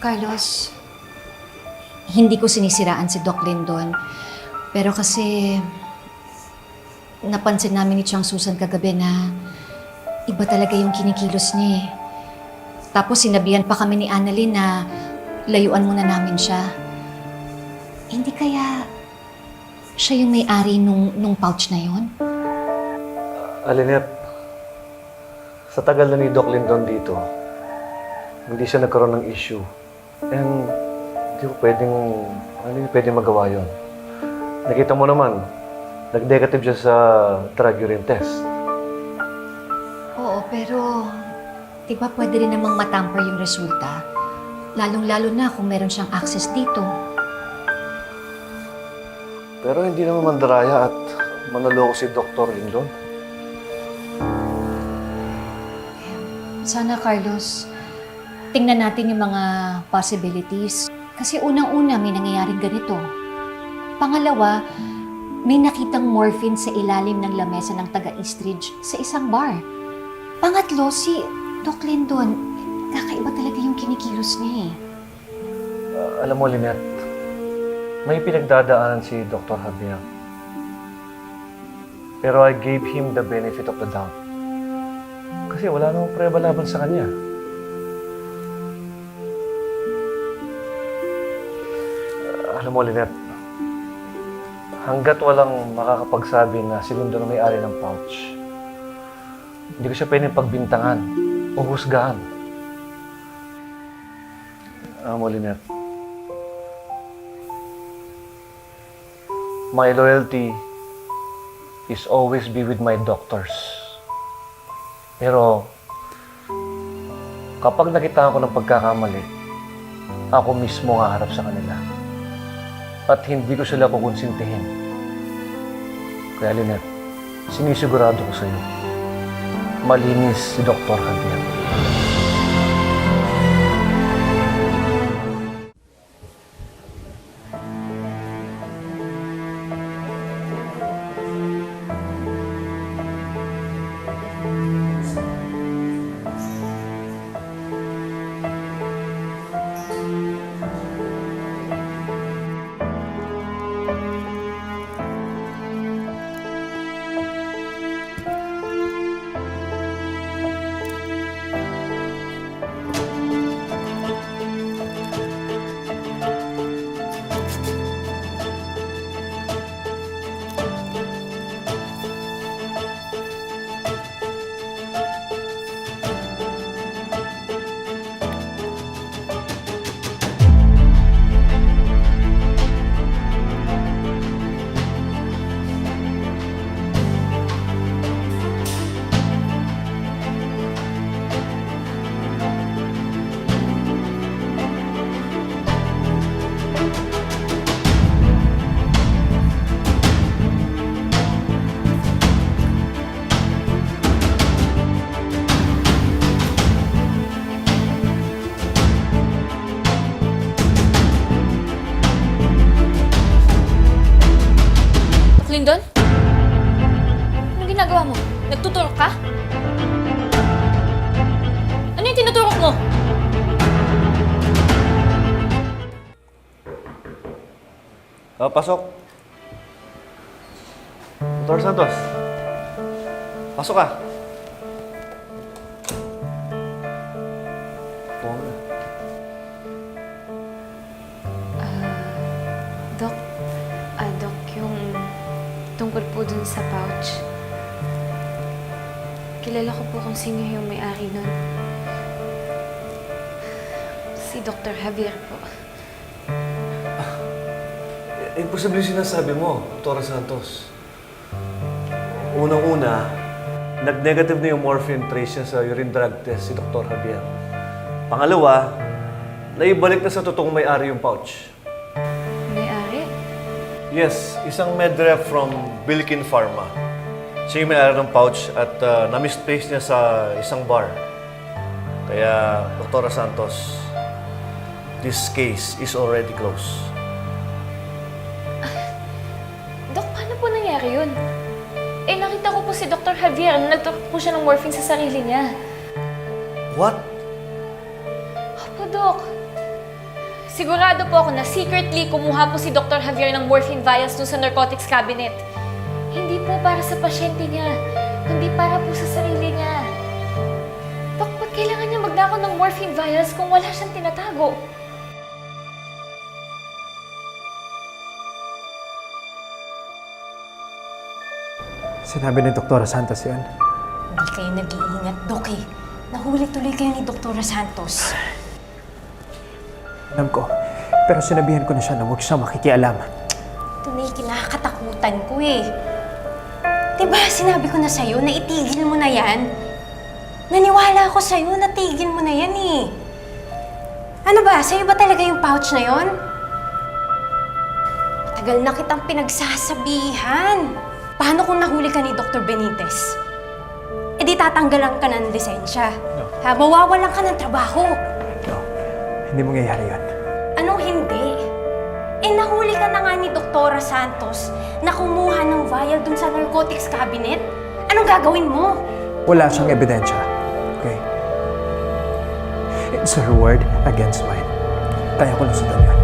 Carlos, hindi ko sinisiraan si Doc Lindon. Pero kasi napansin namin ni Chang Susan kagabi na iba talaga yung kinikilos niya eh. Tapos sinabihan pa kami ni Annalyn na layuan muna namin siya. Hindi kaya siya yung may-ari nung pouch na yun? Alinette, sa tagal na ni Doc Lindon dito, hindi siya nagkaroon ng issue. And hindi pwedeng magawa yun. Nakita mo naman, nag-negative siya sa drug urine test. Oo, pero di ba pwede rin namang matamper yung resulta? Lalong-lalo na kung meron siyang access dito. Pero hindi naman mandaraya at manaloko si Dr. Lindon. Sana, Carlos, tingnan natin yung mga possibilities. Kasi unang-una may nangyayaring ganito. Pangalawa, may nakitang morphine sa ilalim ng lamesa ng taga-Eastridge sa isang bar. Pangatlo, si Doc Lindon, kakaiba talaga yung kinikilos niya eh. Alam mo, Lynette, may pinagdadaanan si Dr. Javier. Pero I gave him the benefit of the doubt. Kasi wala namang preba laban sa kanya. Alam mo, Lynette, hanggat walang makakapagsabi na si Lindon ang may-ari ng pouch, hindi ko siya pwedeng pagbintangan o husgahan. Alam mo, Lynette, my loyalty is always be with my doctors. Pero, kapag nakita ko ng pagkakamali, ako mismo ang haharap sa kanila. At hindi ko sila kukonsintihin. Kaya, Lynette, sinisigurado ko sa iyo, malinis si Dr. Javier. Lindon? Anong ginagawa mo? Nagtutulok ka? Ano yung tinutulok mo? Pasok. Dr. Santos. Pasok ka. Oo nga. Doc, yung tungkol po dun sa pouch. Kilala ko po kung sino yung may-ari nun. Si Dr. Javier po. Imposible yung sinasabi mo, Dr. Santos. Unang-una, nag-negative na yung morphine trace niya sa urine drug test si Dr. Javier. Pangalawa, naibalik na sa totoong may-ari yung pouch. May-ari? Yes, isang medrep from Bilkin Pharma. Siya yung may-ari ng pouch at na-misplace niya sa isang bar. Kaya, Dr. Santos, this case is already closed. Dok, paano po nangyari yun? Eh, nakita ko po si Dr. Javier na nagturok po siya ng morphine sa sarili niya. What? Opo, Dok. Sigurado po ako na secretly kumuha po si Dr. Javier ng morphine vials dun sa narcotics cabinet. Hindi po para sa pasyente niya, kundi para po sa sarili niya. Dok, ba't kailangan niya magnakaw ng morphine vials kung wala siyang tinatago? Sinabi ni Dr. Santos yun. Hindi kayo nag-iingat, Dok eh. Nahuli tuloy kayo ni Dr. Santos. Alam ko. Pero sinabihan ko na siya na huwag siya makikialam. Ito na yung kinakatakutan ko eh. Diba sinabi ko na sa'yo na itigil mo na yan? Naniwala ako sa'yo na tigil mo na yan eh. Ano ba? Sa'yo ba talaga yung pouch na yon? Tagal na kitang pinagsasabihan. Paano kung nahuli ka ni Dr. Benitez? E di tatanggalan ka ng lisensya. No. Ha? Mawawalan ka ng trabaho. No, hindi mangyayari yun. Anong hindi? Eh, nahuli ka na nga ni Dr. Santos na kumuha ng vial dun sa narcotics cabinet. Anong gagawin mo? Wala siyang ebidensya. Okay? It's her word against mine. Kaya ko na sundan yun.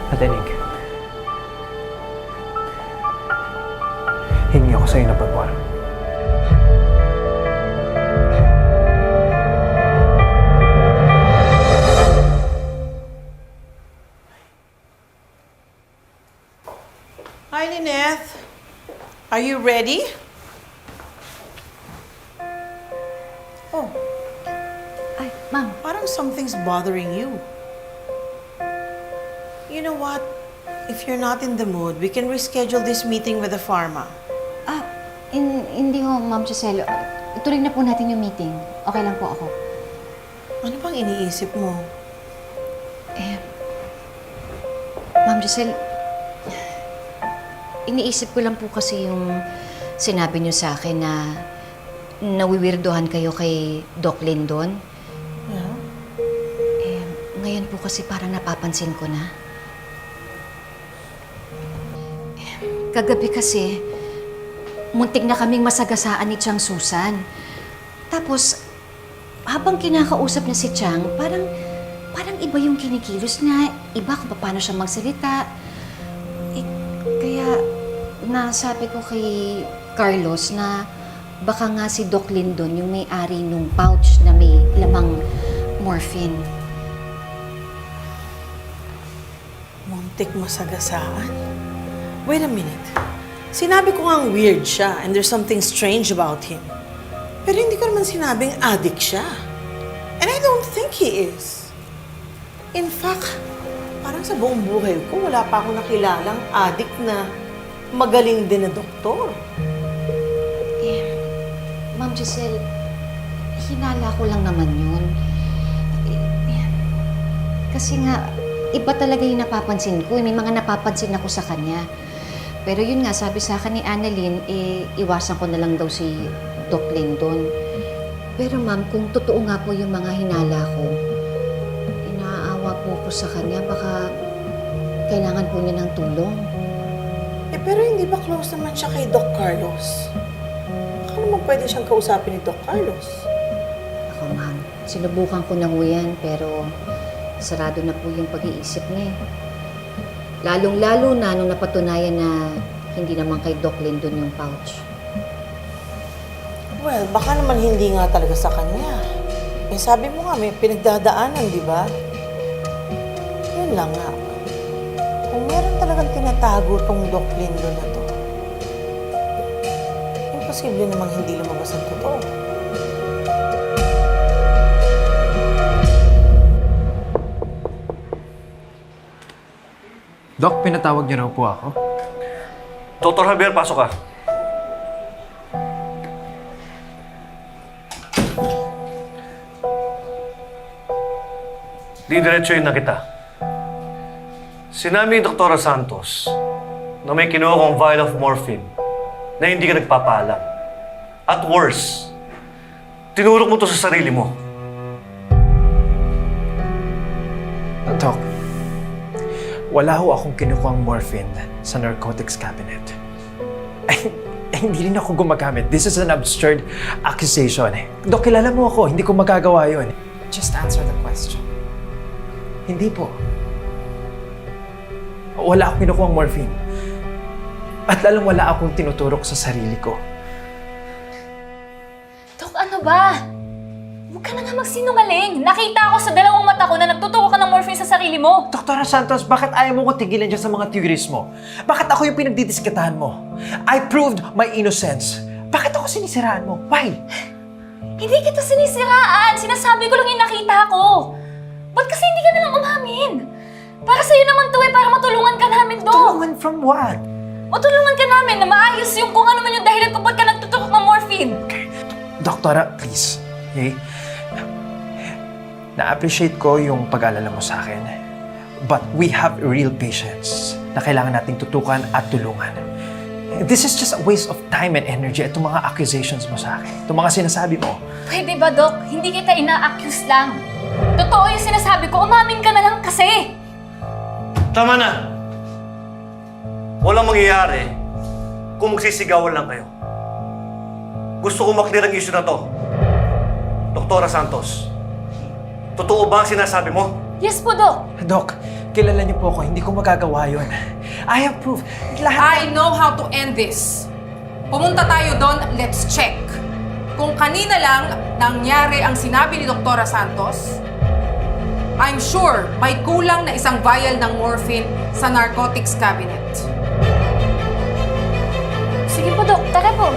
Patinig. Hingi ako sa'yo ng pabor. Hi, Lynette. Are you ready? Oh, Ay, ma'am. parang something's bothering you. You know what? If you're not in the mood, we can reschedule this meeting with the pharma. Hindi ho, Ma'am Giselle. Ituloy na po natin yung meeting. Okay lang po ako. Ano bang iniisip mo? Ma'am Giselle, iniisip ko lang po kasi yung sinabi niyo sa akin na nawiwirdohan kayo kay Doc Lindon. Yeah? Ngayon po kasi parang napapansin ko na. Kagabi kasi, muntik na kaming masagasaan ni Chang Susan. Tapos, habang kinakausap niya si Chang, parang iba yung kinikilos niya, iba kung paano siya magsalita. Kaya, nasabi ko kay Carlos na baka nga si Doc Lindon yung may-ari nung pouch na may lamang morphine. Muntik masagasaan? Wait a minute. Sinabi ko ngang weird siya and there's something strange about him. Pero hindi ko naman sinabing addict siya. And I don't think he is. In fact, parang sa buong buhay ko, wala pa akong nakilalang addict na magaling din na doktor. Ma'am Giselle, hinala ko lang naman yun. Kasi nga, iba talaga yung napapansin ko. May mga napapansin ako sa kanya. Pero yun nga, sabi sa akin ni Annalyn, iwasan ko na lang daw si Doc Lindon. Pero ma'am, kung totoo nga po yung mga hinala ko, inaawa po ko sa kanya, baka kailangan po niya ng tulong. Pero hindi ba close naman siya kay Doc Carlos? Baka naman pwede siyang kausapin ni Doc Carlos. Ako ma'am, sinubukan ko na ho yan, pero sarado na po yung pag-iisip niya. Lalong-lalo na nung napatunayan na hindi naman kay Doc Lindon yung pouch. Well, baka naman hindi nga talaga sa kanya. Sabi mo nga, may pinagdadaanan, di ba? Yun lang nga. Kung meron talagang tinatago tong Doc Lindon na to, imposible namang hindi lumabas ang totoo. Doc, pinatawag niyo raw po ako. Dr. Javier, pasok ka. Didiretsuhin na kita. Sinabi ni Dr. Santos na may kinuha kong vial of morphine na hindi ka nagpapaalam. At worse, tinurok mo to sa sarili mo. Doc, Wala ho akong kinukuhang morphine sa narcotics cabinet. Ay, hindi rin ako gumagamit. This is an absurd accusation. Dok, kilala mo ako. Hindi ko magagawa yun. Just answer the question. Hindi po. Wala akong kinukuhang morphine. At lalong wala akong tinuturok sa sarili ko. Dok, ano ba? Huwag ka na nga magsinungaling. Nakita ako sa dalawang mata ko na nagtuturo ka ng morphine sa sarili mo. Dr. Santos, bakit ayaw mo ko tigilan dyan sa mga theories mo? Bakit ako yung pinagdidiskatahan mo? I proved my innocence. Bakit ako sinisiraan mo? Why? Hindi kita sinisiraan. Sinasabi ko lang yung nakita ko. Ba't kasi hindi ka nalang umamin? Para sa'yo naman to para matulungan ka namin, Dok. Tulungan from what? Matulungan ka namin na maayos yung kung ano man yung dahilan kung ba't ka nagtuturok ng morphine. Doktora, please. Okay? Na-appreciate ko yung pag-alala mo sa akin. But we have real patients na kailangan nating tutukan at tulungan. This is just a waste of time and energy itong mga accusations mo sa akin. Itong mga sinasabi mo. Pwede ba, Dok? Hindi kita ina-accuse lang. Totoo yung sinasabi ko. Umamin ka na lang kasi. Tama na! Walang mangyayari kung magsisigawan lang kayo. Gusto ko maklear ang issue na to. Doktora Santos, totoo ba ang sinasabi mo? Yes po, Dok. Doc, kilala niyo po ako. Hindi ko magagawa yun. I have proof. I know how to end this. Pumunta tayo doon, let's check. Kung kanina lang nangyari ang sinabi ni Dr. Santos, I'm sure may kulang na isang vial ng morphine sa narcotics cabinet. Sige po, Dok. Tara po.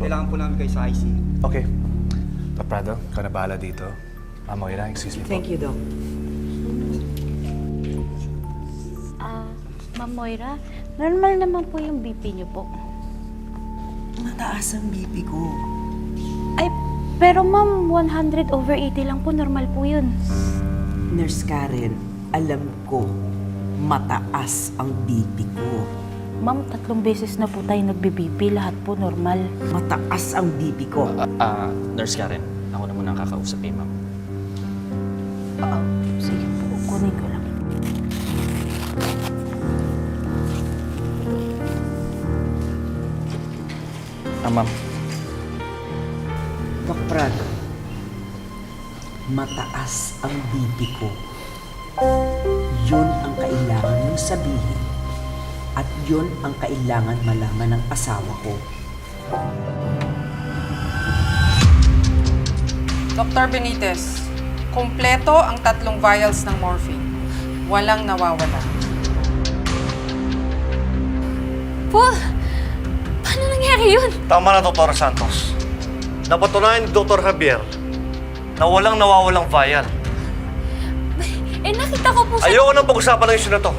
Kailangan po namin kayo sa ICU. Okay. Prado, ka na bahala dito. Moira, excuse me po. Thank you, Doc. Ma'am Moira, normal naman po yung BP niyo po. Mataas ang BP ko. Ay, pero ma'am, 100/80 lang po, normal po yun. Nurse Karen, alam ko, mataas ang BP ko. Ma'am, 3 beses na po tayo nagbe-BP, lahat po normal. Mataas ang BP ko. Nurse Karen, ako na muna ang kakausap ma'am. Sige po, kunin ko lang. Ma'am. Doc Prado, mataas ang BP ko. Yun ang kailangan mong sabihin. At yun ang kailangan malaman ng asawa ko. Dr. Benitez, kumpleto ang 3 vials ng morphine. Walang nawawala. Paul, paano nangyari yun? Tama na, Dr. Santos. Napatunayan ni Dr. Javier na walang nawawalang vial. Eh, nakita ko po sa... Ayoko nang pag-usapan ng issue na to.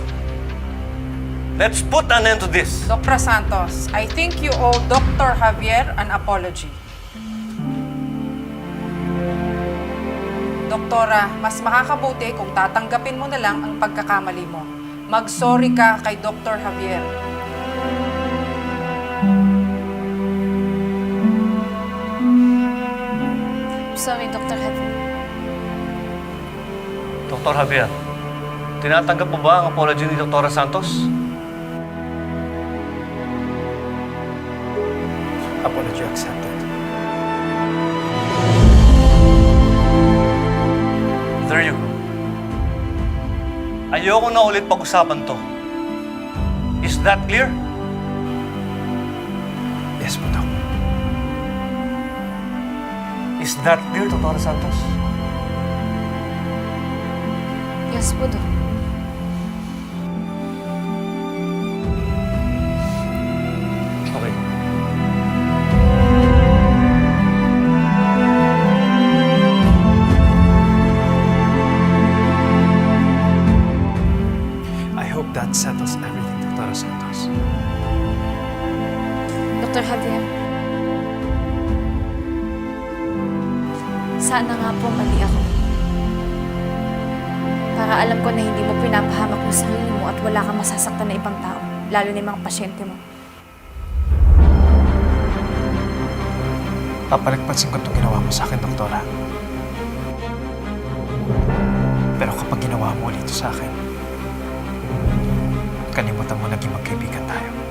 Let's put an end to this. Dr. Santos, I think you owe Dr. Javier an apology. Doktora, mas makakabuti kung tatanggapin mo na lang ang pagkakamali mo. Mag-sorry ka kay Dr. Javier. Sorry, Dr. Javier. Dr. Javier, tinatanggap mo ba ang apology ni Dr. Santos? Apology accepted. There you go. Ayoko na ulit pag-usapan to. Is that clear? Yes po, Doc. Is that clear, Dr. Santos? Yes po, Dok. Okay. I hope that settles everything, Dr. Santos. Dr. Javier. Sana nga po mali ako. Para alam ko na hindi mo pinapahamak yung sarili mo at wala kang masasaktan na ibang tao, lalo na yung mga pasyente mo. Papalagpasin ko itong ginawa mo sa akin, Doktora. Pero kapag ginawa mo ulit ito sa akin, kalimutan mo naging magkaibigan tayo.